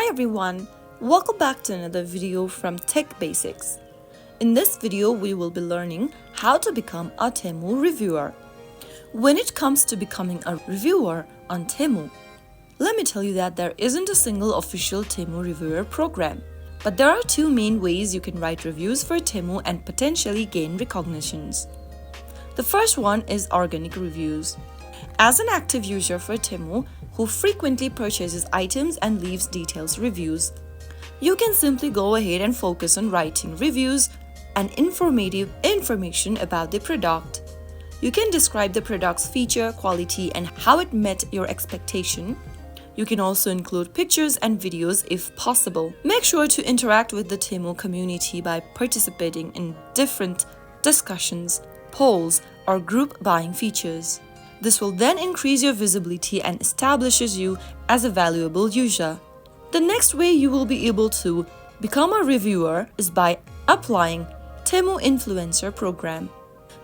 Hi everyone, welcome back to another video from Techbasics. In this video, we will be learning how to become a Temu reviewer. When it comes to becoming a reviewer on Temu, let me tell you that there isn't a single official Temu reviewer program. But there are two main ways you can write reviews for Temu and potentially gain recognitions. The first one is organic reviews. As an active user for Temu who frequently purchases items and leaves detailed reviews, you can simply go ahead and focus on writing reviews and information about the product. You can describe the product's feature, quality, and how it met your expectation. You can also include pictures and videos if possible. Make sure to interact with the Temu community by participating in different discussions, polls, or group buying features. This will then increase your visibility and establishes you as a valuable user. The next way you will be able to become a reviewer is by applying Temu Influencer Program.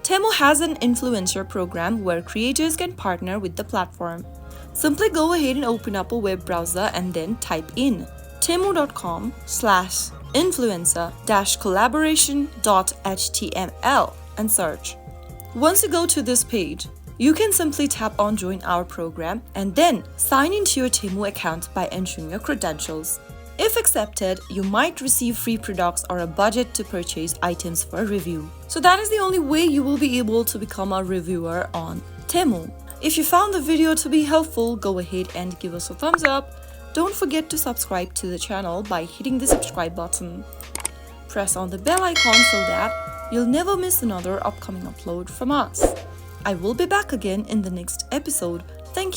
Temu has an influencer program where creators can partner with the platform. Simply go ahead and open up a web browser and then type in temu.com/influencer-collaboration.html and search. Once you go to this page, you can simply tap on Join Our Program and then sign into your Temu account by entering your credentials. If accepted, you might receive free products or a budget to purchase items for review. So that is the only way you will be able to become a reviewer on Temu. If you found the video to be helpful, go ahead and give us a thumbs up. Don't forget to subscribe to the channel by hitting the subscribe button. Press on the bell icon so that you'll never miss another upcoming upload from us. I will be back again in the next episode. Thank you.